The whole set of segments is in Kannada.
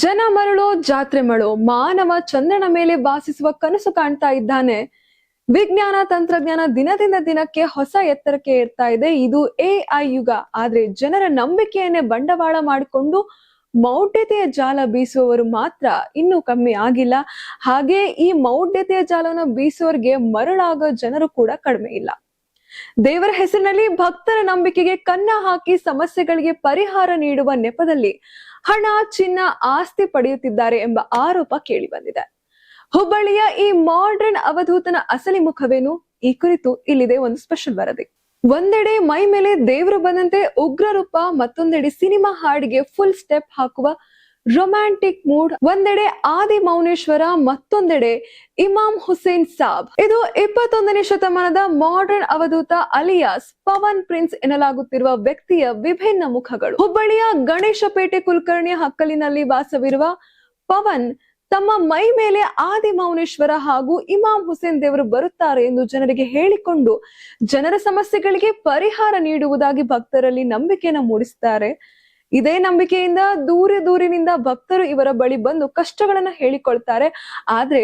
ಜನ ಮರಳೋ ಜಾತ್ರೆ ಮಳೋ ಮಾನವ ಚಂದ್ರನ ಮೇಲೆ ವಾಸಿಸುವ ಕನಸು ಕಾಣ್ತಾ ಇದ್ದಾನೆ. ವಿಜ್ಞಾನ ತಂತ್ರಜ್ಞಾನ ದಿನದಿಂದ ದಿನಕ್ಕೆ ಹೊಸ ಎತ್ತರಕ್ಕೆ ಏರ್ತಾ ಇದೆ. ಇದು AI ಯುಗ. ಆದ್ರೆ ಜನರ ನಂಬಿಕೆಯನ್ನೇ ಬಂಡವಾಳ ಮಾಡಿಕೊಂಡು ಮೌಢ್ಯತೆಯ ಜಾಲ ಬೀಸುವವರು ಮಾತ್ರ ಇನ್ನೂ ಕಮ್ಮಿ ಆಗಿಲ್ಲ. ಹಾಗೆ ಈ ಮೌಢ್ಯತೆಯ ಜಾಲವನ್ನು ಬೀಸುವವರಿಗೆ ಮರಳಾಗೋ ಜನರು ಕೂಡ ಕಡಿಮೆ ಇಲ್ಲ. ದೇವರ ಹೆಸರಿನಲ್ಲಿ ಭಕ್ತರ ನಂಬಿಕೆಗೆ ಕನ್ನ ಹಾಕಿ ಸಮಸ್ಯೆಗಳಿಗೆ ಪರಿಹಾರ ನೀಡುವ ನೆಪದಲ್ಲಿ ಹಣ, ಚಿನ್ನ, ಆಸ್ತಿ ಪಡೆಯುತ್ತಿದ್ದಾರೆ ಎಂಬ ಆರೋಪ ಕೇಳಿ ಬಂದಿದೆ. ಹುಬ್ಬಳ್ಳಿಯ ಈ ಮಾಡರ್ನ್ ಅವಧೂತನ ಅಸಲಿ ಮುಖವೇನು? ಈ ಕುರಿತು ಇಲ್ಲಿದೆ ಒಂದು ಸ್ಪೆಷಲ್ ವರದಿ. ಒಂದೆಡೆ ಮೈ ಮೇಲೆ ದೇವರು ಬಂದಂತೆ ಉಗ್ರ ರೂಪ, ಮತ್ತೊಂದೆಡೆ ಸಿನಿಮಾ ಹಾಡಿಗೆ ಫುಲ್ ಸ್ಟೆಪ್ ಹಾಕುವ ರೊಮ್ಯಾಂಟಿಕ್ ಮೂಡ್. ಒಂದೆಡೆ ಆದಿ ಮೌನೇಶ್ವರ, ಮತ್ತೊಂದೆಡೆ ಇಮಾಮ್ ಹುಸೇನ್ ಸಾಬ್. ಇದು 21ನೇ ಶತಮಾನದ ಮಾಡರ್ನ್ ಅವಧೂತ ಅಲಿಯಾಸ್ ಪವನ್ ಪ್ರಿನ್ಸ್ ಎನ್ನಲಾಗುತ್ತಿರುವ ವ್ಯಕ್ತಿಯ ವಿಭಿನ್ನ ಮುಖಗಳು. ಹುಬ್ಬಳ್ಳಿಯ ಗಣೇಶಪೇಟೆ ಕುಲಕರ್ಣಿಯ ಹಕ್ಕಲಿನಲ್ಲಿ ವಾಸವಿರುವ ಪವನ್ ತಮ್ಮ ಮೈ ಮೇಲೆ ಆದಿ ಮೌನೇಶ್ವರ ಹಾಗೂ ಇಮಾಮ್ ಹುಸೇನ್ ದೇವರು ಬರುತ್ತಾರೆ ಎಂದು ಜನರಿಗೆ ಹೇಳಿಕೊಂಡು ಜನರ ಸಮಸ್ಯೆಗಳಿಗೆ ಪರಿಹಾರ ನೀಡುವುದಾಗಿ ಭಕ್ತರಲ್ಲಿ ನಂಬಿಕೆಯನ್ನು ಮೂಡಿಸುತ್ತಾರೆ. ಇದೇ ನಂಬಿಕೆಯಿಂದ ದೂರಿನಿಂದ ಭಕ್ತರು ಇವರ ಬಳಿ ಬಂದು ಕಷ್ಟಗಳನ್ನ ಹೇಳಿಕೊಳ್ತಾರೆ. ಆದ್ರೆ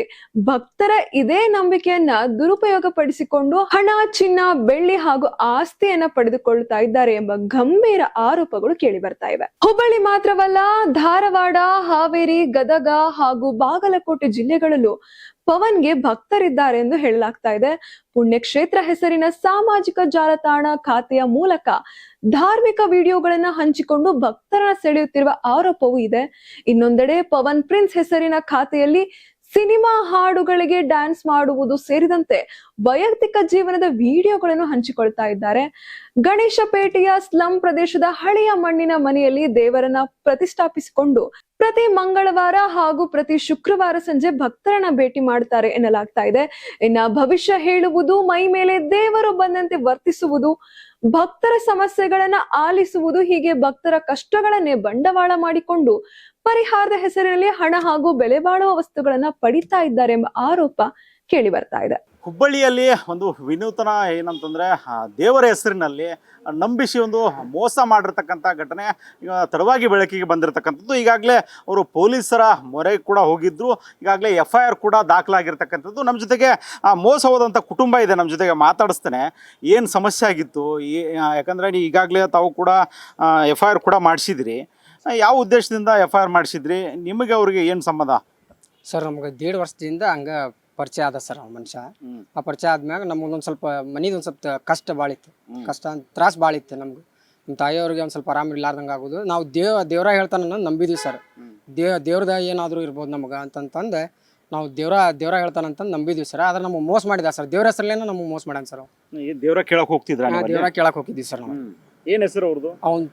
ಭಕ್ತರ ಇದೇ ನಂಬಿಕೆಯನ್ನ ದುರುಪಯೋಗ ಪಡಿಸಿಕೊಂಡು ಹಣ, ಚಿನ್ನ, ಬೆಳ್ಳಿ ಹಾಗೂ ಆಸ್ತಿಯನ್ನ ಪಡೆದುಕೊಳ್ಳುತ್ತಾ ಇದ್ದಾರೆ ಎಂಬ ಗಂಭೀರ ಆರೋಪಗಳು ಕೇಳಿ ಬರ್ತಾ ಇವೆ. ಹುಬ್ಬಳ್ಳಿ ಮಾತ್ರವಲ್ಲ, ಧಾರವಾಡ, ಹಾವೇರಿ, ಗದಗ ಹಾಗೂ ಬಾಗಲಕೋಟೆ ಜಿಲ್ಲೆಗಳಲ್ಲೂ ಪವನ್ಗೆ ಭಕ್ತರಿದ್ದಾರೆ ಎಂದು ಹೇಳಲಾಗ್ತಾ ಇದೆ. ಪುಣ್ಯಕ್ಷೇತ್ರ ಹೆಸರಿನ ಸಾಮಾಜಿಕ ಜಾಲತಾಣ ಖಾತೆಯ ಮೂಲಕ ಧಾರ್ಮಿಕ ವಿಡಿಯೋಗಳನ್ನ ಹಂಚಿಕೊಂಡು ಭಕ್ತರನ್ನ ಸೆಳೆಯುತ್ತಿರುವ ಆರೋಪವೂ ಇದೆ. ಇನ್ನೊಂದೆಡೆ ಪವನ್ ಪ್ರಿನ್ಸ್ ಹೆಸರಿನ ಖಾತೆಯಲ್ಲಿ ಸಿನಿಮಾ ಹಾಡುಗಳಿಗೆ ಡ್ಯಾನ್ಸ್ ಮಾಡುವುದು ಸೇರಿದಂತೆ ವೈಯಕ್ತಿಕ ಜೀವನದ ವಿಡಿಯೋಗಳನ್ನು ಹಂಚಿಕೊಳ್ತಾ ಇದ್ದಾರೆ. ಗಣೇಶಪೇಟೆಯ ಸ್ಲಂ ಪ್ರದೇಶದ ಹಳೆಯ ಮಣ್ಣಿನ ಮನೆಯಲ್ಲಿ ದೇವರನ್ನ ಪ್ರತಿಷ್ಠಾಪಿಸಿಕೊಂಡು ಪ್ರತಿ ಮಂಗಳವಾರ ಹಾಗೂ ಪ್ರತಿ ಶುಕ್ರವಾರ ಸಂಜೆ ಭಕ್ತರನ್ನ ಭೇಟಿ ಮಾಡ್ತಾರೆ ಎನ್ನಲಾಗ್ತಾ ಇದೆ. ಇನ್ನ ಭವಿಷ್ಯ ಹೇಳುವುದು, ಮೈ ಮೇಲೆ ದೇವರು ಬಂದಂತೆ ವರ್ತಿಸುವುದು, ಭಕ್ತರ ಸಮಸ್ಯೆಗಳನ್ನ ಆಲಿಸುವುದು, ಹೀಗೆ ಭಕ್ತರ ಕಷ್ಟಗಳನ್ನೇ ಬಂಡವಾಳ ಮಾಡಿಕೊಂಡು ಪರಿಹಾರದ ಹೆಸರಿನಲ್ಲಿ ಹಣ ಹಾಗೂ ಬೆಲೆ ಬಾಳುವ ವಸ್ತುಗಳನ್ನ ಪಡಿತಾ ಇದ್ದಾರೆ ಎಂಬ ಆರೋಪ ಕೇಳಿ ಬರ್ತಾ ಇದೆ. ಹುಬ್ಬಳ್ಳಿಯಲ್ಲಿ ಒಂದು ವಿನೂತನ ಏನಂತಂದರೆ, ದೇವರ ಹೆಸರಿನಲ್ಲಿ ನಂಬಿಸಿ ಒಂದು ಮೋಸ ಮಾಡಿರ್ತಕ್ಕಂಥ ಘಟನೆ ಈಗ ತಡವಾಗಿ ಬೆಳಕಿಗೆ ಬಂದಿರತಕ್ಕಂಥದ್ದು. ಈಗಾಗಲೇ ಅವರು ಪೊಲೀಸರ ಮೊರೆಗೆ ಕೂಡ ಹೋಗಿದ್ರು. ಈಗಾಗಲೇ FIR ಕೂಡ ದಾಖಲಾಗಿರ್ತಕ್ಕಂಥದ್ದು. ನಮ್ಮ ಜೊತೆಗೆ ಮೋಸ ಹೋದಂಥ ಕುಟುಂಬ ಇದೆ, ನಮ್ಮ ಜೊತೆಗೆ ಮಾತಾಡಿಸ್ತೇನೆ. ಏನು ಸಮಸ್ಯೆ ಆಗಿತ್ತು? ಯಾಕಂದರೆ ಈಗಾಗಲೇ ತಾವು ಕೂಡ FIR ಕೂಡ ಮಾಡಿಸಿದ್ರಿ. ಯಾವ ಉದ್ದೇಶದಿಂದ FIR ಮಾಡಿಸಿದ್ರಿ? ನಿಮಗೆ ಅವ್ರಿಗೆ ಏನು ಸಂಬಂಧ? ಸರ್, ನಮ್ಗೆ 1.5 ವರ್ಷದಿಂದ ಹಂಗೆ ಪರಿಚಯ ಆದ ಸರ್. ಅವ್ನ ಮನುಷ್ಯ ಆ ಪರಿಚಯ ಆದ್ಮ್ಯಾಗ ನಮಗೊಂದು ಸ್ವಲ್ಪ ಮನಿದು ಒಂದು ಸ್ವಲ್ಪ ಕಷ್ಟ ಭಾಳ ಇತ್ತು. ಕಷ್ಟ ತ್ರಾಸ ಭಾಳ ಇತ್ತು ನಮ್ಗೆ. ನಮ್ಮ ತಾಯಿಯವ್ರಿಗೆ ಒಂದು ಸ್ವಲ್ಪ ಆರಾಮಿರ್ಲಾರ್ದಂಗೆ ಆಗೋದು. ನಾವು ದೇವ್ರ ಹೇಳ್ತಾನ ನಂಬಿದ್ವಿ ಸರ್. ದೇವ್ರದ ಏನಾದರೂ ಇರ್ಬೋದು ನಮ್ಗೆ ಅಂತಂತಂದು ನಾವು ದೇವ್ರ ಹೇಳ್ತಾನಂತಂದು ನಂಬಿದ್ವಿ ಸರ್. ಆದ್ರೆ ನಮಗೆ ಮೋಸ ಮಾಡಿದ ಸರ್. ದೇವ್ರ ಹೆಸರಲ್ಲೇನೋ ನಮಗೆ ಮೋಸ ಮಾಡ್ಯಾನ ಸರ್. ದೇವ್ರ ಕೇಳಕ್ಕೆ ಹೋಗ್ತಿದ್ರ? ದೇವ್ರ ಕೇಳಕ್ಕೆ ಹೋಗಿದ್ವಿ ಸರ್ ನಾವು. ಏನು ಹೆಸರು ಅವ್ರದ್ದು? ಅವ್ನು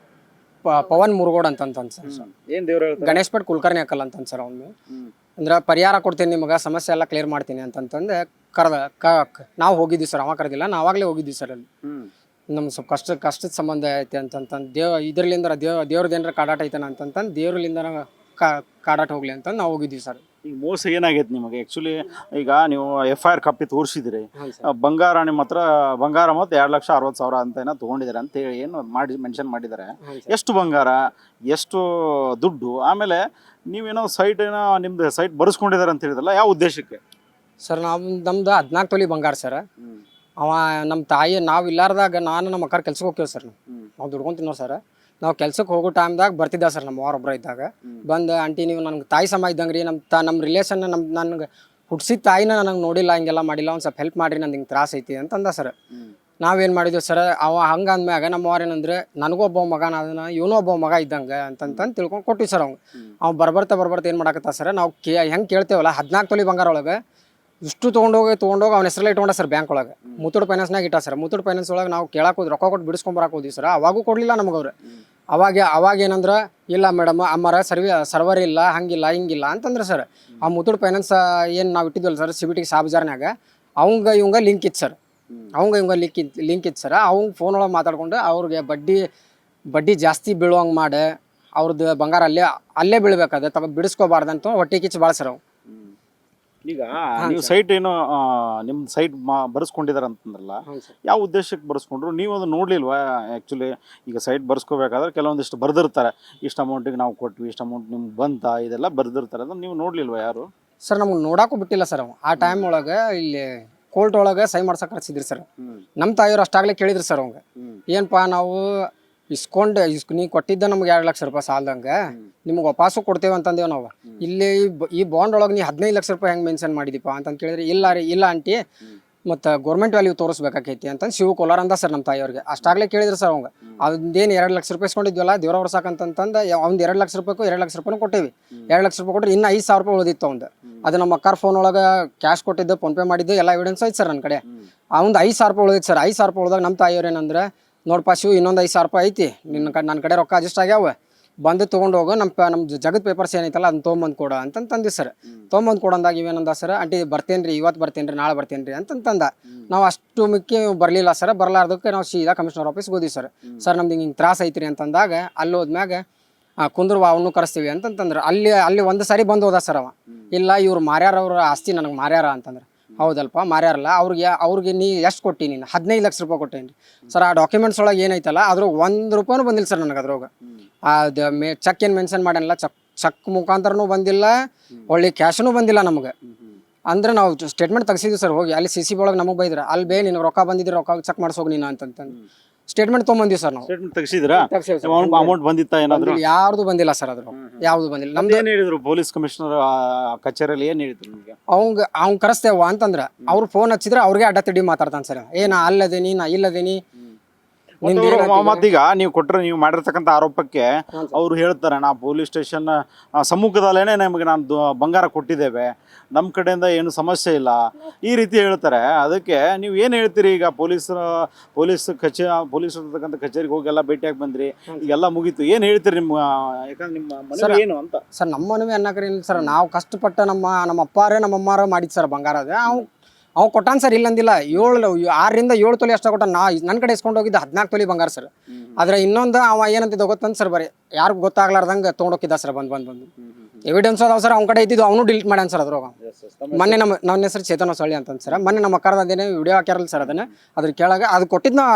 ಪವನ್ ಮುರುಗೋಡ್ ಅಂತಂತ ಸರ್. ಏನು ದೇವ್ರ? ಗಣೇಶಪೇಟ್ ಕುಲಕರ್ಣಿ ಹಾಕಲ್ಲ ಅಂತಂದು ಸರ್. ಅವ್ನು ಅಂದ್ರೆ ಪರಿಹಾರ ಕೊಡ್ತೀನಿ ನಿಮಗೆ, ಸಮಸ್ಯೆ ಎಲ್ಲ ಕ್ಲಿಯರ್ ಮಾಡ್ತೀನಿ ಅಂತಂತಂದು ನಾವು ಹೋಗಿದ್ವಿ ಸರ್. ಅವ ಕರೆದಿಲ್ಲ, ನಾವು ಆವಾಗಲೇ ಹೋಗಿದ್ವಿ ಸರ್. ಅಲ್ಲಿ ನಮ್ಗೆ ಸ್ವಲ್ಪ ಕಷ್ಟದ ಸಂಬಂಧ ಐತೆ ಅಂತಂತಂದು ಇದರಲ್ಲಿಂದ ದೇವ್ರದ್ದು ಏನಾರ ಕಾಡಾಟ ಐತಾನ ಅಂತಂತಂದು ದೇವ್ರಲಿಂದ ಕಾಡಾಟ ಹೋಗ್ಲಿ ಅಂತಂದು ನಾವು ಹೋಗಿದ್ವಿ ಸರ್. ಈಗ ಮೋಸ ಏನಾಗೈತೆ ನಿಮಗೆ? ಆ್ಯಕ್ಚುಲಿ ಈಗ ನೀವು FIR ಕಾಪಿ ತೋರಿಸಿದ್ರಿ. ಬಂಗಾರ ನಿಮ್ಮ ಹತ್ರ ಬಂಗಾರ ಮತ್ತು 2,60,000 ಅಂತ ಏನೋ ತೊಗೊಂಡಿದ್ದಾರೆ ಅಂತೇಳಿ ಏನು ಮೆನ್ಷನ್ ಮಾಡಿದ್ದಾರೆ. ಎಷ್ಟು ಬಂಗಾರ, ಎಷ್ಟು ದುಡ್ಡು? ಆಮೇಲೆ ನೀವೇನೋ ಸೈಟ್ ಏನೋ ನಿಮ್ದು ಸೈಟ್ ಬರೆಸ್ಕೊಂಡಿದ್ದಾರೆ ಅಂತ ಹೇಳಿದ್ರಲ್ಲ, ಯಾವ ಉದ್ದೇಶಕ್ಕೆ? ಸರ್, ನಮ್ದು 14 ತೊಲಿ ಬಂಗಾರ ಸರ್. ಅವ ನಮ್ಮ ತಾಯಿ ನಾವು ಇಲ್ಲಾರ್ದಾಗ ನಾನು ನಮ್ಮ ಅಕ್ಕಾರ ಕೆಲ್ಸಕ್ಕೆ ಹೋಗ್ತೀವಿ ಸರ್. ನಾವು ದುಡ್ಕೊಂಡು ತಿನ್ನೋ ಸರ್. ನಾವು ಕೆಲ್ಸಕ್ಕೆ ಹೋಗೋ ಟೈಮ್ದಾಗ ಬರ್ತಿದ್ದ ಸರ್ ನಮ್ಮ ಒಬ್ಬರ ಇದ್ದಾಗ. ಬಂದು, ಆಂಟಿ ನೀವು ನನಗೆ ತಾಯಿ ಸಮ ಇದ್ದಂಗೆ ರೀ, ನಮ್ಮ ರಿಲೇಷನ್ ನನಗೆ ಹುಟ್ಟಿಸಿದ ತಾಯಿನ ನನಗೆ ನೋಡಿಲ್ಲ, ಹಿಂಗೆಲ್ಲ ಮಾಡಿಲ್ಲ, ಒಂದು ಸ್ವಲ್ಪ ಹೆಲ್ಪ್ ಮಾಡಿರಿ, ನಂದು ಹಿಂಗೆ ತ್ರಾಸ ಐತಿ ಅಂತಂದ ಸರ್. ನಾವೇನು ಮಾಡಿದ್ವಿ ಸರ್, ಅವ ಹಂಗೆ ಅಂದ್ಮ್ಯಾಗ ನಮ್ಮ ಅವ್ರು ಏನಂದ್ರೆ, ನನಗೂ ಒಬ್ಬ ಮಗನ ಅದನ್ನ, ಇವನು ಒಬ್ಬ ಮಗ ಇದ್ದಂಗೆ ಅಂತಂತಂದು ತಿಳ್ಕೊಂಡು ಕೊಟ್ಟಿವಿ ಸರ್. ಅವ್ನು ಬರ್ಬರ್ತಾ ಏನು ಮಾಡಕತ್ತ ಸರ್, ನಾವು ಹೆಂಗೆ ಕೇಳ್ತೇವಲ್ಲ 14 ತೊಲಿ ಬಂಗಾರ ಒಳಗೆ ಇಷ್ಟು ತೊಗೊಂಡೋಗಿ ಅವ್ನ ಹೆಸರಲ್ಲೇ ಇಟ್ಕೊಂಡ ಸರ್. ಬ್ಯಾಂಕ್ ಒಳಗೆ ಮುತ್ತೂಟ್ ಫೈನಾನ್ಸ್ನಾಗ ಇಟ್ಟ ಸರ್. ಮುತ್ತೂಟ್ ಫೈನಾನ್ಸ್ ಒಳಗೆ ನಾವು ಕೇಳಕ್ಕೆ ಹೋದ್ ರೊಕ್ಕ ಕೊಟ್ಟು ಬಿಡಿಸ್ಕೊಂಬರಕ್ಕೆ ಹೋದ್ವಿ ಸರ್. ಅವಾಗೂ ಕೊಡಲಿಲ್ಲ ನಮಗವ್ರು. ಅವಾಗ ಏನಂದ್ರೆ, ಇಲ್ಲ ಮೇಡಮ್ ಅಮ್ಮರ ಸರ್ವರ್ ಇಲ್ಲ, ಹಂಗಿಲ್ಲ ಹಿಂಗಿಲ್ಲ ಅಂತಂದ್ರೆ ಸರ್. ಆ ಮುತ್ತೂಟ್ ಫೈನಾನ್ಸ್ ಏನು ನಾವು ಇಟ್ಟಿದ್ವಲ್ಲ ಸರ್ CBT ಸಾಬಜಾರ್ನಾಗ, ಇವಂಗ ಲಿಂಕ್ ಇತ್ತು ಸರ್. ಲಿಂಕ್ ಇತ್ತು ಸರ್. ಅವ್ನು ಫೋನ್ ಒಳಗೆ ಮಾತಾಡ್ಕೊಂಡು ಅವ್ರಿಗೆ ಬಡ್ಡಿ ಜಾಸ್ತಿ ಬೀಳುವಂಗೆ ಮಾಡಿ ಅವ್ರದ್ದು ಬಂಗಾರ ಅಲ್ಲೇ ಬೀಳ್ಬೇಕಾದ ಬಿಡಿಸ್ಕೋಬಾರ್ದಂತ ಹೊಟ್ಟೆ ಕಿಚ್ಚು ಭಾಳ ಸರ್. ಅವು ಈಗ ನೀವು ಸೈಟ್ ಏನು ನಿಮ್ಮ ಸೈಟ್ ಬರ್ಸ್ಕೊಂಡಿದಾರ ಅಂತಂದ್ರಲ್ಲ, ಹ್ಞೂ ಸರ್. ಯಾವ ಉದ್ದೇಶಕ್ಕೆ ಬರ್ಸ್ಕೊಂಡ್ರು? ನೀವು ಅದು ನೋಡ್ಲಿಲ್ವಾ? ಆ್ಯಕ್ಚುಲಿ ಈಗ ಸೈಟ್ ಬರ್ಸ್ಕೋಬೇಕಾದ್ರೆ ಕೆಲವೊಂದಿಷ್ಟು ಬರ್ದಿರ್ತಾರೆ, ಇಷ್ಟು ಅಮೌಂಟಿಗೆ ನಾವು ಕೊಟ್ವಿ, ಇಷ್ಟು ಅಮೌಂಟ್ ನಿಮ್ಗೆ ಬಂತಾ, ಇದೆಲ್ಲ ಬರ್ದಿರ್ತಾರೆ. ಅದನ್ನು ನೀವು ನೋಡ್ಲಿಲ್ವಾ ಯಾರು? ಸರ್ ನಮ್ಗೆ ನೋಡಕ್ಕೂ ಬಿಟ್ಟಿಲ್ಲ ಸರ್. ಆ ಟೈಮ್ ಒಳಗೆ ಇಲ್ಲಿ ಕೋರ್ಟ್ ಒಳಗೆ ಸೈ ಮಾಡ್ಸಕ್ಕೆ ಕಳಿಸಿದ್ರಿ ಸರ್. ನಮ್ಮ ತಾಯಿಯವ್ರು ಅಷ್ಟಾಗಲೇ ಕೇಳಿದ್ರು ಸರ್ ಅವಂಗೆ, ಏನಪ್ಪ ನಾವು ನೀ ಕೊಟ್ಟಿದ್ದ ನಮ್ಗೆ 2 ಲಕ್ಷ ರೂಪಾಯಿ ಸಾಲದಂಗೆ ನಿಮ್ಗೆ ವಾಪಸ್ಸು ಕೊಡ್ತೇವೆ ಅಂತಂದೇವು ನಾವು. ಇಲ್ಲಿ ಈ ಬಾಂಡ್ ಒಳಗೆ ನೀ 15 ಲಕ್ಷ ರೂಪಾಯಿ ಹೆಂಗೆ ಮೆನ್ಷನ್ ಮಾಡಿದಿಪ್ಪ ಅಂತಂದು ಕೇಳಿದ್ರೆ, ಇಲ್ಲ ರೀ ಇಲ್ಲ ಆಂಟಿ ಮತ್ತು ಗೌರ್ಮೆಂಟ್ ವ್ಯಾಲ್ಯೂ ತೋರಿಸ್ಬೇಕಾಕೈತಿ ಅಂತಂದು ಶಿವ ಕೋಲಾರ ಅಂದ ಸರ್ ನಮ್ಮ ತಾಯಿಯವ್ರಿಗೆ. ಅಷ್ಟಾಗಲೇ ಕೇಳಿದ್ರು ಸರ್ ಅವಂಗೆ. ಅದೇನು 2 ಲಕ್ಷ ರೂಪಾಯಿ ಇಸ್ಕೊಂಡಿದ್ವಲ್ಲ ದೇವ್ರ ವರ್ಷಕ್ಕಂತಂದು ಅವ್ನು 2 ಲಕ್ಷ ರೂಪಾಯಿಗೂ 2 ಲಕ್ಷ ರೂಪಾಯಿನೂ ಕೊಟ್ಟೇವಿ. 2 ಲಕ್ಷ ರೂಪಾಯಿ ಕೊಟ್ಟರೆ ಇನ್ನೂ 5,000 ರೂಪಾಯಿ ಉಳಿದಿತ್ತು ಅವ್ನು. ಅದು ನಮ್ಮ ಅಕ್ಕಾರ ಫೋನ್ ಒಳಗೆ ಕ್ಯಾಶ್ ಕೊಟ್ಟಿದ್ದು, ಫೋನ್ಪೇ ಮಾಡಿದ್ದು ಎಲ್ಲ ಎವಿಡೆನ್ಸ್ ಐತೆ ಸರ್ ನನ್ನ ಕಡೆ. ಅವ್ನು 5,000 ರೂಪಾಯಿ ಉಳಿದಿತ್ತು ಸರ್. 5,000 ರೂಪಾಯಿ ಉಳಿದಾಗ ನಮ್ಮ ತಾಯಿಯವ್ರು ಏನಂದ್ರೆ, ನೋಡಪ್ಪ ಶಿವ ಇನ್ನೊಂದು 5,000 ರೂಪಾಯಿ ಐತಿ ನನ್ನ ಕಡೆ ರೊಕ್ಕ ಅಡ್ಜಸ್ಟ್ ಆಗ್ಯಾವ, ಬಂದು ತೊಗೊಂಡು ಹೋಗು, ನಮ್ಮ ಜಗತ್ ಪೇಪರ್ಸ್ ಏನೈತಲ್ಲ ಅದನ್ನ ತೊಗೊಂಬಂದು ಕೊಡ ಅಂತಂದು ಸರ್. ತೊಗೊಂಬಂದು ಕೊಡಂದಾಗ ಇವೇನಂದ ಸರ್, ಆಂಟಿ ಬರ್ತೇನೆ ರೀ, ಇವತ್ತು ಬರ್ತೇನೆ ರೀ, ನಾಳೆ ಬರ್ತೇನೆ ರೀ ಅಂತಂದ. ನಾವು ಅಷ್ಟು ಮುಖ್ಯ ಬರಲಿಲ್ಲ ಸರ್. ಬರಲಾರ್ದಕ್ಕೆ ನಾವು ಸೀದಾ ಕಮಿಷನರ್ ಆಫೀಸ್ಗೆ ಹೋದ್ವಿ ಸರ್. ಸರ್ ನಮ್ದು ಹಿಂಗೆ ತ್ರಾಸ ಐತ್ರಿ ಅಂತಂದಾಗ ಅಲ್ಲಿ ಹೋದ್ಮ್ಯಾಗ ಕುಂದ್ರವ ಅವನು ಕರೆಸ್ತೀವಿ ಅಂತಂತಂದ್ರೆ ಅಲ್ಲಿ ಒಂದು ಸಾರಿ ಬಂದು ಹೋದ ಸರ್ ಅವ. ಇಲ್ಲ ಇವ್ರು ಮಾರ್ಯಾರ, ಅವ್ರ ಆಸ್ತಿ ನನಗೆ ಮಾರ್ಯಾರ ಅಂತಂದ್ರೆ. ಹೌದಲ್ಪ ಮಾರ್ಯಾರಲ್ಲ, ಅವ್ರಿಗೆ ನೀ ಎಷ್ಟು ಕೊಟ್ಟಿ? ನೀನು 15 ಲಕ್ಷ ರೂಪಾಯಿ ಕೊಟ್ಟೇನಿ ಸರ್. ಆ ಡಾಕ್ಯುಮೆಂಟ್ಸ್ ಒಳಗೆ ಏನೈತಲ್ಲ ಅದ್ರ 1 ರೂಪಾಯಿನೂ ಬಂದಿಲ್ಲ ಸರ್ ನನಗೆ. ಅದ್ರೊಳಗೆ ಅದು ಚೆಕ್ ಏನು ಮೆನ್ಷನ್ ಮಾಡಲ್ಲ, ಚೆಕ್ ಮುಖಾಂತರನೂ ಬಂದಿಲ್ಲ, ಒಳ್ಳೆ ಕ್ಯಾಶನೂ ಬಂದಿಲ್ಲ ನಮಗೆ. ಅಂದ್ರೆ ನಾವು ಸ್ಟೇಟ್ಮೆಂಟ್ ತೆಗ್ಸಿದ್ವಿ ಸರ್ ಹೋಗಿ. ಅಲ್ಲಿ CC ಒಳಗೆ ನಮಗೆ ಬೈದ್ರೆ, ಅಲ್ಲಿ ಬೇ ನಿನಗೆ ರೊಕ್ಕ ಬಂದಿದ್ರೆ ರೊಕ್ಕ ಚೆಕ್ ಮಾಡಿಸೋಗಿ ನೀನು ಅಂತಂದು ಸ್ಟೇಟ್ಮೆಂಟ್ ತೊಗೊಂಬಂದಿವಿ ಸರ್ ನಾವು. ಸ್ಟೇಟ್ಮೆಂಟ್ ತೆಗ್ಸಿದ್ರಾ? ಅಮೌಂಟ್ ಬಂದಿತ್ತಾ ಏನಾದ್ರು? ಯಾರ್ದು ಬಂದಿಲ್ಲ ಸರ್. ಅದ್ರ ಯಾವ್ದು ಬಂದಿಲ್ಲ. ನಮ್ದು ಏನು ಹೇಳಿದ್ರು ಪೊಲೀಸ್ ಕಮಿಷನರ್ ಕಚೇರಿಯಲ್ಲಿ? ಏನು ಹೇಳಿದ್ರು ನಿಮಗೆ? ಅವ್ನ್ ಕರೆಸ್ತೇವ ಅಂತಂದ್ರೆ ಅವ್ರು ಫೋನ್ ಹಚ್ಚಿದ್ರೆ ಅವ್ರಿಗೆ ಅಡ್ಡ ತಿಡಿ ಮಾತಾಡ್ತಾನೆ ಸರ್. ನಾ ಅಲ್ಲದೇನಿ, ನಾ ಇಲ್ಲದೇನಿ. ಮತ್ತೀಗ ನೀವು ಮಾಡಿರ್ತಕ್ಕಂಥ ಆರೋಪಕ್ಕೆ ಅವ್ರು ಹೇಳ್ತಾರೆ, ನಾ ಪೊಲೀಸ್ ಸ್ಟೇಷನ್ ಸಮ್ಮುಖದಲ್ಲೇನೆ ನಮಗೆ ಬಂಗಾರ ಕೊಟ್ಟಿದ್ದೇವೆ, ನಮ್ಮ ಕಡೆಯಿಂದ ಏನು ಸಮಸ್ಯೆ ಇಲ್ಲ, ಈ ರೀತಿ ಹೇಳ್ತಾರೆ. ಅದಕ್ಕೆ ನೀವು ಏನು ಹೇಳ್ತೀರಿ? ಈಗ ಪೊಲೀಸ್ ಇರ್ತಕ್ಕಂಥ ಕಚೇರಿಗೆ ಹೋಗಿ ಎಲ್ಲ ಭೇಟಿಯಾಗಿ ಬಂದ್ರಿ, ಈಗೆಲ್ಲ ಮುಗೀತು, ಏನು ಹೇಳ್ತೀರಿ? ಯಾಕಂದ್ರೆ ನಿಮ್ಮ ಮನವಿ ಏನು ಅಂತ ಸರ್. ನಮ್ಮ ಮನವಿ ಅನ್ನಕ್ರಿ ಇಲ್ಲ ಸರ್. ನಾವು ಕಷ್ಟಪಟ್ಟ ನಮ್ಮ ಅಪ್ಪಾರೇ ನಮ್ಮ ಅಮ್ಮಾರ ಮಾಡಿದ್ ಸರ್ ಬಂಗಾರ. ಅದೇ ಅವ್ನು ಕೊಟ್ಟಾನ ಸರ್, ಇಲ್ಲಂದಿಲ್ಲ. 6 ರಿಂದ 7 ತೊಲೆ ಅಷ್ಟ ಕೊಟ್ಟ. ನನ್ನ ಕಡೆ ಇಸ್ಕೊಂಡು ಹೋಗಿದ್ದ 14 ತೊಲೆ ಬಂಗಾರ ಸರ್. ಆದ್ರೆ ಇನ್ನೊಂದು ಅವ ಏನಂತಿದ್ದ ಗೊತ್ತಂತ ಸರ್, ಬರೀ ಯಾರಿಗೂ ಗೊತ್ತಾಗ್ಲಾರ್ದಂಗೆ ತೊಗೊಂಡೋಗಿದ್ದ ಸರ್. ಬಂದು ಎವಿಡೆನ್ಸ್ ಅದಾವ ಸರ್ ಅವ್ನ ಕಡೆ ಇದ್ದಿದ್ದು, ಅವನು ಡಿಲೀಟ್ ಮಾಡ್ಯಾನ ಸರ್ ಅದ್ರಾಗ. ಮೊನ್ನೆ ನನ್ನ ಹೆಸರು ಚೇತನ ಸೊಳ್ಳಿ ಅಂತ ಸರ್. ಮೊನ್ನೆ ನಮ್ಮ ಅಕ್ಕರದ ಅದೇನೇ ವಿಡಿಯೋ ಹಾಕ್ಯಾರಲ್ಲ ಸರ್, ಅದನ್ನ ಅದ್ರ ಕೆಳಗ ಅದು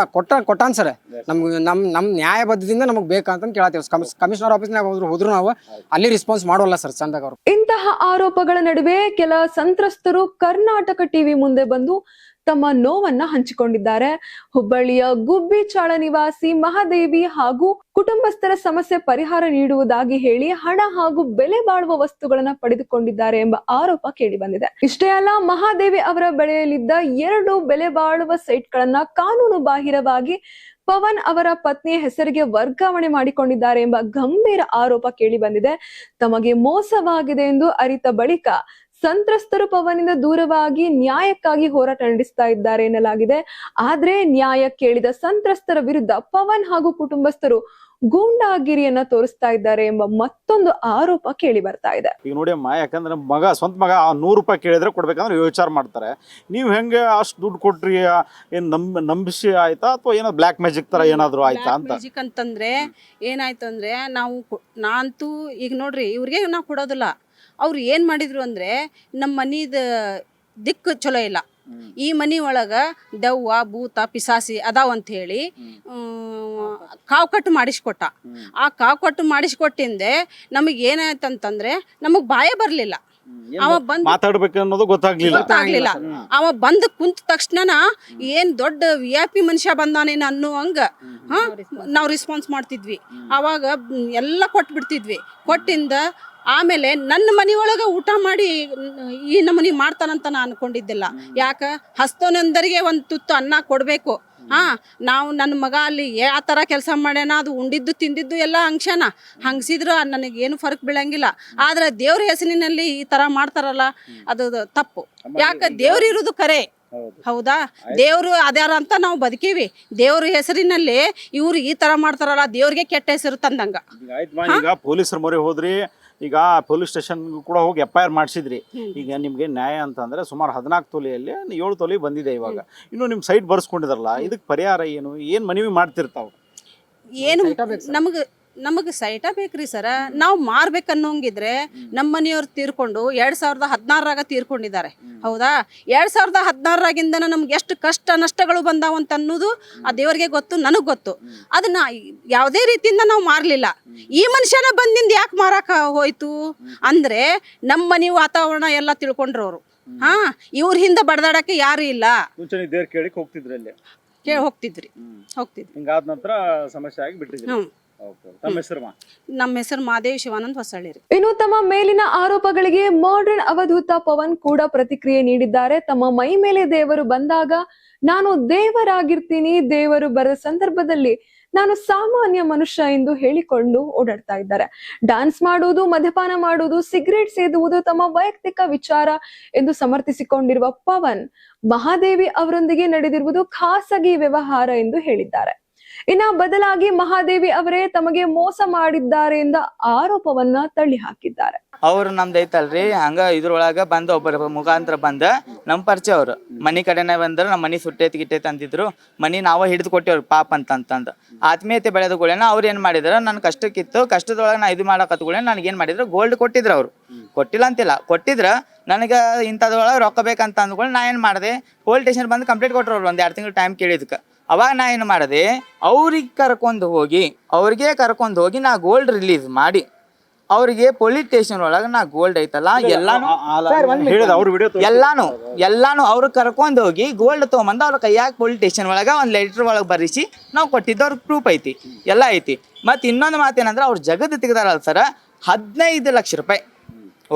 ಕೊಟ್ಟಾನ ಸರ್. ನಮ್ಗೆ ನಮ್ಮ ನ್ಯಾಯಬದ್ಧದಿಂದ ನಮಗೆ ಬೇಕಂತ ಕೇಳತ್ತೀವಿ. ಕಮಿಷನರ್ ಆಫೀಸ್ನಾಗ ಹೋದ್ರು ನಾವು ಅಲ್ಲಿ ರೆಸ್ಪಾನ್ಸ್ ಮಾಡೋಲ್ಲ ಸರ್ ಚಂದಾಗ ಅವರು. ಇಂತಹ ಆರೋಪಗಳ ನಡುವೆ ಕೆಲ ಸಂತ್ರಸ್ತರು ಕರ್ನಾಟಕ ಟಿವಿ ಮುಂದೆ ಬಂದು ತಮ್ಮ ನೋವನ್ನ ಹಂಚಿಕೊಂಡಿದ್ದಾರೆ. ಹುಬ್ಬಳ್ಳಿಯ ಗುಬ್ಬಿಚಾಳ ನಿವಾಸಿ ಮಹಾದೇವಿ ಹಾಗೂ ಕುಟುಂಬಸ್ಥರ ಸಮಸ್ಯೆ ಪರಿಹಾರ ನೀಡುವುದಾಗಿ ಹೇಳಿ ಹಣ ಹಾಗೂ ಬೆಲೆ ಬಾಳುವ ವಸ್ತುಗಳನ್ನ ಪಡೆದುಕೊಂಡಿದ್ದಾರೆ ಎಂಬ ಆರೋಪ ಕೇಳಿ ಬಂದಿದೆ. ಇಷ್ಟೇ ಅಲ್ಲ, ಮಹಾದೇವಿ ಅವರ ಬಳಿಯಲ್ಲಿದ್ದ 2 ಬೆಲೆ ಬಾಳುವ ಸೈಟ್ಗಳನ್ನ ಕಾನೂನು ಬಾಹಿರವಾಗಿ ಪವನ್ ಅವರ ಪತ್ನಿಯ ಹೆಸರಿಗೆ ವರ್ಗಾವಣೆ ಮಾಡಿಕೊಂಡಿದ್ದಾರೆ ಎಂಬ ಗಂಭೀರ ಆರೋಪ ಕೇಳಿ ಬಂದಿದೆ. ತಮಗೆ ಮೋಸವಾಗಿದೆ ಎಂದು ಅರಿತ ಬಳಿಕ ಸಂತ್ರಸ್ತರು ಪವನಿಂದ ದೂರವಾಗಿ ನ್ಯಾಯಕ್ಕಾಗಿ ಹೋರಾಟ ನಡೆಸ್ತಾ ಇದ್ದಾರೆ ಎನ್ನಲಾಗಿದೆ. ಆದ್ರೆ ನ್ಯಾಯ ಕೇಳಿದ ಸಂತ್ರಸ್ತರ ವಿರುದ್ಧ ಪವನ್ ಹಾಗೂ ಕುಟುಂಬಸ್ಥರು ಗೂಂಡಾಗಿರಿಯನ್ನ ತೋರಿಸ್ತಾ ಇದ್ದಾರೆ ಎಂಬ ಮತ್ತೊಂದು ಆರೋಪ ಕೇಳಿ ಬರ್ತಾ ಇದೆ. ಈಗ ನೋಡಿ ಅಮ್ಮ, ಯಾಕಂದ್ರೆ ಸ್ವಂತ ಮಗ 100 ರೂಪಾಯಿ ಕೇಳಿದ್ರೆ ಕೊಡ್ಬೇಕಂದ್ರೆ ವಿಚಾರ ಮಾಡ್ತಾರೆ. ನೀವು ಹೆಂಗೆ ಅಷ್ಟು ದುಡ್ಡು ಕೊಟ್ರಿ? ಏನು ನಂಬಿಸಿ ಆಯ್ತಾ ಅಥವಾ ಏನೋ ಬ್ಲ್ಯಾಕ್ ಮ್ಯಾಜಿಕ್ ತರ ಏನಾದ್ರು ಆಯ್ತಾ ಅಂತ? ಮ್ಯಾಜಿಕ್ ಅಂತಂದ್ರೆ ಏನಾಯ್ತು ಅಂದ್ರೆ, ನಾನಂತೂ ಈಗ ನೋಡ್ರಿ ಇವ್ರಿಗೆ ನಾವು ಕೊಡೋದಿಲ್ಲ. ಅವ್ರು ಏನು ಮಾಡಿದ್ರು ಅಂದರೆ, ನಮ್ಮ ಮನಿದ ದಿಕ್ಕು ಚಲೋ ಇಲ್ಲ, ಈ ಮನಿ ಒಳಗೆ ದೆವ್ವ ಭೂತ ಪಿಸಾಸಿ ಅದಾವಂತ ಹೇಳಿ ಕಾವು ಕಟ್ಟು ಮಾಡಿಸ್ಕೊಟ್ಟ. ಆ ಕಾವು ಕಟ್ಟು ಮಾಡಿಸ್ಕೊಟ್ಟಿಂದೆ ನಮಗೆ ಏನಾಯ್ತಂತಂದ್ರೆ ನಮಗೆ ಬಾಯೇ ಬರಲಿಲ್ಲ. ಅವ ಬಂದು ಮಾತಾಡ್ಬೇಕು ಅನ್ನೋದು ಗೊತ್ತಾಗ್ಲಿಲ್ಲ. ಅವ ಬಂದು ಕುಂತ ತಕ್ಷಣ ಏನ್ ದೊಡ್ಡ VIP ಮನುಷ್ಯ ಬಂದಾನೇನ ಅನ್ನುವಂಗ ನಾವು ರೆಸ್ಪಾನ್ಸ್ ಮಾಡ್ತಿದ್ವಿ. ಅವಾಗ ಎಲ್ಲ ಕೊಟ್ಬಿಡ್ತಿದ್ವಿ. ಕೊಟ್ಟಿಂದ ಆಮೇಲೆ ನನ್ನ ಮನೆಯೊಳಗೆ ಊಟ ಮಾಡಿ ಈ ನಮೂನಿ ಮಾಡ್ತಾನಂತ ನಾನು ಅನ್ಕೊಂಡಿದ್ದಿಲ್ಲ. ಯಾಕೆ ಹಸ್ತೋನಂದರಿಗೆ ಒಂದು ತುತ್ತು ಅನ್ನ ಕೊಡಬೇಕು. ನಾವು ನನ್ನ ಮಗ ಅಲ್ಲಿ ಆ ಥರ ಕೆಲಸ ಮಾಡ್ಯಾನ, ಅದು ಉಂಡಿದ್ದು ತಿಂದಿದ್ದು ಎಲ್ಲ ಅಂಶನ ಹಂಗಸಿದ್ರು ನನಗೇನು ಫರ್ಕ್ ಬೀಳಂಗಿಲ್ಲ. ಆದ್ರೆ ದೇವ್ರ ಹೆಸರಿನಲ್ಲಿ ಈ ಥರ ಮಾಡ್ತಾರಲ್ಲ, ಅದು ತಪ್ಪು. ಯಾಕೆ ದೇವ್ರು ಇರೋದು ಕರೆ, ಹೌದಾ? ದೇವ್ರು ಅದ್ಯಾರ ಅಂತ ನಾವು ಬದುಕೀವಿ. ದೇವ್ರ ಹೆಸರಿನಲ್ಲಿ ಇವ್ರು ಈ ತರ ಮಾಡ್ತಾರಲ್ಲ, ದೇವ್ರಿಗೆ ಕೆಟ್ಟ ಹೆಸರು ತಂದಂಗ. ಈಗ ಪೊಲೀಸರ ಮೊರೆ ಹೋದ್ರಿ, ಈಗ ಪೊಲೀಸ್ ಸ್ಟೇಷನ್ ಕೂಡ ಹೋಗಿ FIR ಮಾಡಿಸಿದ್ರಿ. ಈಗ ನಿಮ್ಗೆ ನ್ಯಾಯ ಅಂತಂದ್ರೆ ಸುಮಾರು 14 ತೊಲೆಯಲ್ಲಿ 7 ತೊಲೆ ಬಂದಿದೆ. ಇವಾಗ ಇನ್ನು ನಿಮ್ ಸೈಟ್ ಬರ್ಸ್ಕೊಂಡಿದಾರಲ್ಲ, ಇದಕ್ಕೆ ಪರಿಹಾರ ಏನು ಮನವಿ ಮಾಡ್ತಿರ್ತಾವ? ಏನು ನಮಗೆ ನಮಗೆ ಸೈಟ ಬೇಕ್ರಿ ಸರ. ನಾವು ಮಾರ್ಬೇಕನ್ನೋಂಗಿದ್ರೆ ನಮ್ಮ ಮನೆಯವ್ರು ತೀರ್ಕೊಂಡು 2016ರಾಗ ತೀರ್ಕೊಂಡಿದ್ದಾರೆ. ಹೌದಾ, 2016ರಾಗಿಂದ ನಮ್ಗೆ ಎಷ್ಟು ಕಷ್ಟ ನಷ್ಟಗಳು ಬಂದಾವಂತ ಅನ್ನೋದು ಆ ದೇವರಿಗೆ ಗೊತ್ತು, ನನಗೆ ಗೊತ್ತು. ಅದನ್ನ ಯಾವುದೇ ರೀತಿಯಿಂದ ನಾವು ಮಾರಲಿಲ್ಲ. ಈ ಮನುಷ್ಯನ ಬಂದಿಂದ ಯಾಕೆ ಮಾರಕ ಹೋಯ್ತು ಅಂದ್ರೆ ನಮ್ಮ ಮನೆ ವಾತಾವರಣ ಎಲ್ಲ ತಿಳ್ಕೊಂಡ್ರು ಅವರು. ಇವ್ರ ಹಿಂದೆ ಬಡದಾಡಕ್ಕೆ ಯಾರು ಇಲ್ಲ. ಮುಂಚೆ ದೇವ್ರ ಕೇಳಿಕ್ ಹೋಗ್ತಿದ್ರಿ ಅಲ್ಲಿ, ಹೋಗ್ತಿದ್ರಿ. ಹಿಂಗಾದ ನಂತರ ಸಮಸ್ಯೆ ಆಗಿ ಬಿಟ್ಟಿದ್ರಿ. ತಮ್ಮ ಹೆಸರು? ನಮ್ಮ ಹೆಸರು ಮಾದೇವಿ ಶಿವಾನಂದ್ ಹೊಸಳ್ಳಿ ರೀ. ಇನ್ನು ತಮ್ಮ ಮೇಲಿನ ಆರೋಪಗಳಿಗೆ ಮಾಡರ್ನ್ ಅವಧೂತ ಪವನ್ ಕೂಡ ಪ್ರತಿಕ್ರಿಯೆ ನೀಡಿದ್ದಾರೆ. ತಮ್ಮ ಮೈ ಮೇಲೆ ದೇವರು ಬಂದಾಗ ನಾನು ದೇವರಾಗಿರ್ತೀನಿ, ದೇವರು ಬರದ ಸಂದರ್ಭದಲ್ಲಿ ನಾನು ಸಾಮಾನ್ಯ ಮನುಷ್ಯ ಎಂದು ಹೇಳಿಕೊಂಡು ಓಡಾಡ್ತಾ ಇದ್ದಾರೆ. ಡ್ಯಾನ್ಸ್ ಮಾಡುವುದು, ಮದ್ಯಪಾನ ಮಾಡುವುದು, ಸಿಗರೇಟ್ ಸೇದುವುದು ತಮ್ಮ ವೈಯಕ್ತಿಕ ವಿಚಾರ ಎಂದು ಸಮರ್ಥಿಸಿಕೊಂಡಿರುವ ಪವನ್, ಮಹಾದೇವಿ ಅವರೊಂದಿಗೆ ನಡೆದಿರುವುದು ಖಾಸಗಿ ವ್ಯವಹಾರ ಎಂದು ಹೇಳಿದ್ದಾರೆ. ಇನ್ನ ಬದಲಾಗಿ ಮಹಾದೇವಿ ಅವರೇ ತಮಗೆ ಮೋಸ ಮಾಡಿದ್ದಾರೆ ಎಂದ ಆರೋಪವನ್ನ ತಳ್ಳಿ ಹಾಕಿದ್ದಾರೆ. ಅವ್ರು ನಮ್ದು ಐತಲ್ರಿ, ಹಂಗ ಇದ್ರೊಳಗ ಬಂದ ಒಬ್ಬರ ಮುಖಾಂತರ ಬಂದ ನಮ್ಮ ಪರಿಚಯ ಅವ್ರು ಮನಿ ಕಡೆನೆ ಬಂದ್ರು. ನಮ್ಮ ಮನಿ ಸುಟ್ಟೈತಿ ಗಿಟ್ಟೈತಿ ಅಂತಿದ್ರು. ಮನಿ ನಾವ ಹಿಡಿದು ಕೊಟ್ಟೇವ್ರಿ ಪಾಪ ಅಂತಂದು ಆತ್ಮೀಯತೆ ಬೆಳೆದುಗಳೇನ ಅವ್ರು ಏನ್ ಮಾಡಿದ್ರ, ನನ್ ಕಷ್ಟಕ್ಕಿತ್ತು, ಕಷ್ಟದೊಳಗೆ ನಾ ಇದು ಮಾಡಕತ್ಗಳೇನ ನನಗೇನ್ ಮಾಡಿದ್ರು, ಗೋಲ್ಡ್ ಕೊಟ್ಟಿದ್ರು. ಅವ್ರು ಕೊಟ್ಟಿಲ್ಲ ಅಂತಿಲ್ಲ, ಕೊಟ್ಟಿದ್ರ. ನನಗೆ ಇಂಥದ್ರೊಳಗೆ ರೊಕ್ಕ ಬೇಕಂತ ಅಂದ್ಕೊಳ್ಳಿ ನಾ ಏನು ಮಾಡಿದೆ, ಪೊಲೀಸ್ ಸ್ಟೇಷನ್ ಬಂದು ಕಂಪ್ಲೇಂಟ್ ಕೊಟ್ಟರು. ಅವ್ರು 1-2 ತಿಂಗಳು ಟೈಮ್ ಕೇಳಿದ್ಕೆ. ಅವಾಗ ನಾ ಏನು ಮಾಡಿದೆ, ಅವ್ರಿಗೆ ಕರ್ಕೊಂಡು ಹೋಗಿ ನಾ ಗೋಲ್ಡ್ ರಿಲೀಸ್ ಮಾಡಿ ಅವ್ರಿಗೆ ಪೊಲೀಸ್ ಸ್ಟೇಷನ್ ಒಳಗೆ ನಾ ಗೋಲ್ಡ್ ಐತಲ್ಲ ಎಲ್ಲಾನು ಅವ್ರು ಕರ್ಕೊಂಡು ಹೋಗಿ ಗೋಲ್ಡ್ ತೊಗೊಂಬಂದು ಅವ್ರ ಕೈಯಾಗ ಪೊಲೀಸ್ ಸ್ಟೇಷನ್ ಒಳಗೆ ಒಂದು ಲೆಟರ್ ಒಳಗೆ ಬರೆಸಿ ನಾವು ಕೊಟ್ಟಿದ್ದು. ಅವ್ರಿಗೆ ಪ್ರೂಫ್ ಐತಿ, ಎಲ್ಲ ಐತಿ. ಮತ್ತು ಇನ್ನೊಂದು ಮಾತೇನಂದ್ರೆ ಅವ್ರು ಜಗತ್ತು ತೆಗ್ದಾರಲ್ಲ ಸರ್, 15 ಲಕ್ಷ ರೂಪಾಯಿ.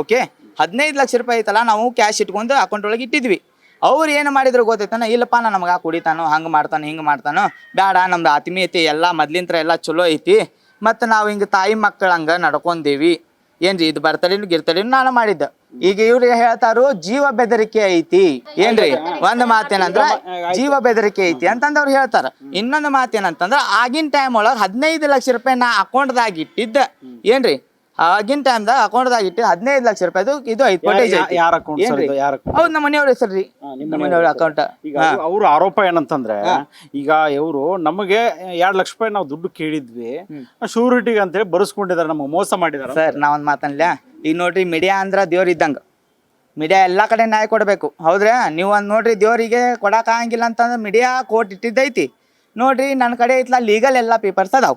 ಓಕೆ, 15 ಲಕ್ಷ ರೂಪಾಯಿ ಐತಲ್ಲ, ನಾವು ಕ್ಯಾಶ್ ಇಟ್ಕೊಂಡು ಅಕೌಂಟ್ ಒಳಗೆ ಇಟ್ಟಿದ್ವಿ. ಅವ್ರು ಏನು ಮಾಡಿದ್ರು ಗೊತ್ತೈತಾನ, ಇಲ್ಲಪ್ಪ ನಾ ನಮ್ಗೆ ಕುಡಿತಾನೋ, ಹಂಗೆ ಮಾಡ್ತಾನೋ, ಹಿಂಗೆ ಮಾಡ್ತಾನೋ, ಬೇಡ, ನಮ್ದು ಆತ್ಮೀಯತೆ ಎಲ್ಲ ಮೊದ್ಲಿಂತ್ರ ಎಲ್ಲ ಚಲೋ ಐತಿ, ಮತ್ತು ನಾವು ಹಿಂಗೆ ತಾಯಿ ಮಕ್ಕಳು ಹಂಗೆ ನಡ್ಕೊಂಡೇವಿ ಏನ್ರಿ, ಇದು ಬರ್ತಡೇನು ಗಿರ್ತಡೇನು ನಾನು ಮಾಡಿದ್ದೆ. ಈಗ ಇವ್ರು ಹೇಳ್ತಾರೋ ಜೀವ ಬೆದರಿಕೆ ಐತಿ ಏನ್ರಿ. ಒಂದು ಮಾತೇನಂದ್ರ ಜೀವ ಬೆದರಿಕೆ ಐತಿ ಅಂತಂದು ಅವ್ರು ಹೇಳ್ತಾರ. ಇನ್ನೊಂದು ಮಾತೇನಂತಂದ್ರ ಆಗಿನ ಟೈಮ್ ಒಳಗೆ 15 ಲಕ್ಷ ರೂಪಾಯಿ ನಾ ಅಕೌಂಟ್ದಾಗ ಇಟ್ಟಿದ್ದೆ ಏನ್ರಿ. ಆಗಿನ ಟೈಮ್ದಾಗ ಅಕೌಂಟ್ದಾಗ ಇಟ್ಟು 15 ಲಕ್ಷ ರೂಪಾಯಿ ಇದು ಐತಿ, ಫೋಟೇಜ್ ಐತಿ. ಹೌದು, ನಮ್ಮ ಮನೆಯವ್ರ ಹೆಸರು ರೀ, ನಮ್ಮ ಮನೆಯವ್ರ ಅಕೌಂಟ್. ಅವ್ರ ಆರೋಪ ಏನಂತಂದ್ರೆ, ಈಗ ಇವರು ನಮಗೆ 2 ಲಕ್ಷ ರೂಪಾಯಿ ನಾವು ದುಡ್ಡು ಕೇಳಿದ್ವಿ, ಶೂರಿಟಿಗೆ ಅಂತ ಹೇಳಿ ಬರೆಸ್ಕೊಂಡಿದ್ದಾರೆ, ನಮಗೆ ಮೋಸ ಮಾಡಿದಾರೆ. ಸರ್ ನಾ ಒಂದು ಮಾತನ್ಲ, ಈಗ ನೋಡ್ರಿ, ಮೀಡಿಯಾ ಅಂದ್ರ ದೇವ್ರ ಇದ್ದಂಗ. ಮೀಡಿಯಾ ಎಲ್ಲಾ ಕಡೆ ನ್ಯಾಯ ಕೊಡ್ಬೇಕು, ಹೌದ್ರಾ? ನೀವು ಒಂದು ನೋಡ್ರಿ, ದೇವ್ರಿಗೆ ಕೊಡಕ್ ಆಗಂಗಿಲ್ಲ ಅಂತಂದ್ರೆ ಮೀಡಿಯಾ ಕೋರ್ಟ್ ಇಟ್ಟಿದ್ದೈತಿ. ನೋಡ್ರಿ, ನನ್ನ ಕಡೆ ಐತ್ಲಾ ಲೀಗಲ್ ಎಲ್ಲ ಪೇಪರ್ಸ್ ಅದಾವ.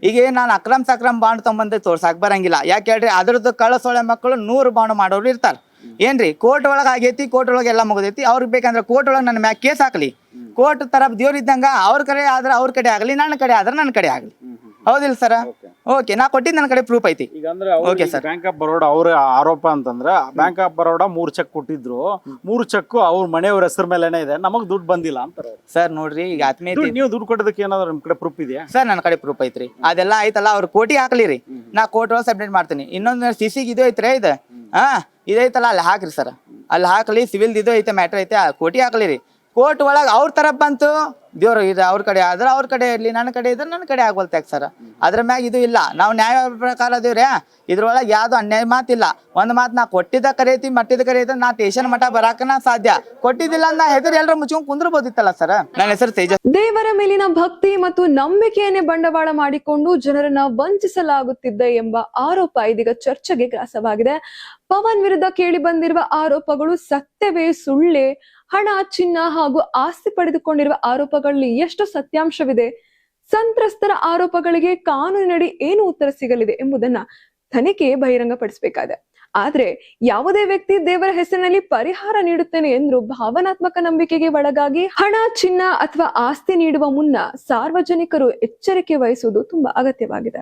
ಈಗ ನಾನು ಅಕ್ರಮ್ ಬಾಂಡ್ ತೊಗೊಂಬಂದು ತೋರ್ಸಾಕ್ ಬರಂಗಿಲ್ಲ. ಯಾಕೆ ಹೇಳ್ರಿ, ಅದ್ರದ್ದು ಕಳಸೊಳೆ ಮಕ್ಕಳು 100 ಬಾಂಡ್ ಮಾಡೋರು ಇರ್ತಾರೆ ಏನ್ರಿ. ಕೋರ್ಟ್ ಒಳಗೆ ಆಗೈತಿ, ಕೋರ್ಟ್ ಒಳಗೆ ಎಲ್ಲ ಮುಗಿದೈತಿ. ಅವ್ರಿಗೆ ಬೇಕಂದ್ರೆ ಕೋರ್ಟ್ ಒಳಗೆ ನನ್ನ ಮ್ಯಾಗ ಕೇಸ್ ಹಾಕ್ಲಿ. ಕೋರ್ಟ್ ತರ ದೇವ್ರ ಇದ್ದಂಗ ಅವ್ರ ಕಡೆ ಆದ್ರೆ ಅವ್ರ ಕಡೆ ಆಗಲಿ, ನನ್ನ ಕಡೆ ಆದ್ರೆ ನನ್ನ ಕಡೆ ಆಗಲಿ. ಹೌದಿಲ್ಲ ಸರ್? ಓಕೆ, ನಾ ಕೊಟ್ಟಿದ್ದು ನನ್ನ ಕಡೆ ಪ್ರೂಫ್ ಐತಿ. Okay sir. Bank of Baroda ಅವ್ರ ಆರೋಪ ಅಂತಂದ್ರೆ, ಬ್ಯಾಂಕ್ ಆಫ್ ಬರೋಡಾ 3 ಚೆಕ್ ಕೊಟ್ಟಿದ್ರು, 3 ಚೆಕ್ ಅವ್ರ ಮನೆಯವ್ರ ಹೆಸರು ಮೇಲೆನೇ ಇದೆ, ನಮಗ್ ದುಡ್ಡು ಬಂದಿಲ್ಲ ಅಂತಾರೆ. ಸರ್ ನೋಡ್ರಿ, ಈಗ ಆತ್ಮೀಯತೆ ನೀವು ದುಡ್ಡು ಕೊಡೋದಕ್ಕೆ ಏನಾದ್ರು ನಿಮ್ ಕಡೆ ಪ್ರೂಫ್ ಇದೆಯಾ? ಸರ್ ನನ್ನ ಕಡೆ ಪ್ರೂಫ್ ಐತ್ರಿ, ಅದೆಲ್ಲ ಐತಲ್ಲ. ಅವ್ರು ಕೋರ್ಟಿಗೆ ಹಾಕ್ಲಿ ರೀ, ನಾ ಕೋರ್ಟ್ ಒಳಗೆ ಸಬ್ಮಿಟ್ ಮಾಡ್ತೀನಿ. ಇನ್ನೊಂದು ಸಿಸಿಗೆ ಇದು ಐತ್ರಿ, ಇದು ಇದೈತಲ್ಲ ಅಲ್ಲಿ ಹಾಕ್ರಿ ಸರ್, ಅಲ್ಲಿ ಹಾಕ್ಲಿ. ಸಿವಿಲ್ ಇದು ಐತೆ, ಮ್ಯಾಟ್ರ್ ಐತೆ, ಕೋರ್ಟಿಗೆ ಹಾಕ್ಲಿ ರೀ. ಕೋರ್ಟ್ ಒಳಗೆ ಅವ್ರ ತರ ಬಂತು, ದೇವ್ರು ಇದು ಅವ್ರ ಕಡೆ ಆದ್ರೆ ಅವ್ರ ಕಡೆ ಇರ್ಲಿ, ನನ್ನ ಕಡೆ ಇದ್ರೆ ನನ್ನ ಕಡೆ ಆಗ್ವಲ್ತಾಗ ಸರ್. ಅದ್ರ ಮ್ಯಾಗ ಇದು ಇಲ್ಲ, ನಾವು ನ್ಯಾಯ ಪ್ರಕಾರ ದೇವ್ರೆ. ಇದ್ರೊಳಗೆ ಯಾವ್ದು ಅನ್ಯಾಯ ಮಾತಿಲ್ಲ. ಒಂದು ಮಾತು, ನಾ ಕೊಟ್ಟಿದ್ದ ಕರೆಯತಿ, ಮಟ್ಟಿದ ಕರೆಯತಿ, ನಾ ಸ್ಟೇಷನ್ ಮಠ ಬರಾಕನ ಸಾಧ್ಯ. ಕೊಟ್ಟಿದ್ದಿಲ್ಲ ನಾ ಹೆದರಿ ಎಲ್ಲರೂ ಮುಚ್ಕೊಂಡ್ ಕುಂದ್ರಬೋದಿತ್ತಲ್ಲ ಸರ್. ನನ್ನ ಹೆಸರು ತೇಜಸ್. ದೇವರ ಮೇಲಿನ ಭಕ್ತಿ ಮತ್ತು ನಂಬಿಕೆಯನ್ನೇ ಬಂಡವಾಳ ಮಾಡಿಕೊಂಡು ಜನರನ್ನ ವಂಚಿಸಲಾಗುತ್ತಿದೆ ಎಂಬ ಆರೋಪ ಇದೀಗ ಚರ್ಚೆಗೆ ಗ್ರಾಸವಾಗಿದೆ. ಪವನ್ ವಿರುದ್ಧ ಕೇಳಿ ಬಂದಿರುವ ಆರೋಪಗಳು ಸತ್ಯವೇ, ಸುಳ್ಳೇ? ಹಣ, ಚಿನ್ನ ಹಾಗೂ ಆಸ್ತಿ ಪಡೆದುಕೊಂಡಿರುವ ಆರೋಪಗಳಲ್ಲಿ ಎಷ್ಟು ಸತ್ಯಾಂಶವಿದೆ? ಸಂತ್ರಸ್ತರ ಆರೋಪಗಳಿಗೆ ಕಾನೂನಿನಡಿ ಏನು ಉತ್ತರ ಸಿಗಲಿದೆ ಎಂಬುದನ್ನ ತನಿಖೆ ಬಹಿರಂಗಪಡಿಸಬೇಕಾಗಿದೆ. ಆದ್ರೆ ಯಾವುದೇ ವ್ಯಕ್ತಿ ದೇವರ ಹೆಸರಿನಲ್ಲಿ ಪರಿಹಾರ ನೀಡುತ್ತೇನೆ ಎಂದು ಭಾವನಾತ್ಮಕ ನಂಬಿಕೆಗೆ ಒಳಗಾಗಿ ಹಣ, ಚಿನ್ನ ಅಥವಾ ಆಸ್ತಿ ನೀಡುವ ಮುನ್ನ ಸಾರ್ವಜನಿಕರು ಎಚ್ಚರಿಕೆ ವಹಿಸುವುದು ತುಂಬಾ ಅಗತ್ಯವಾಗಿದೆ.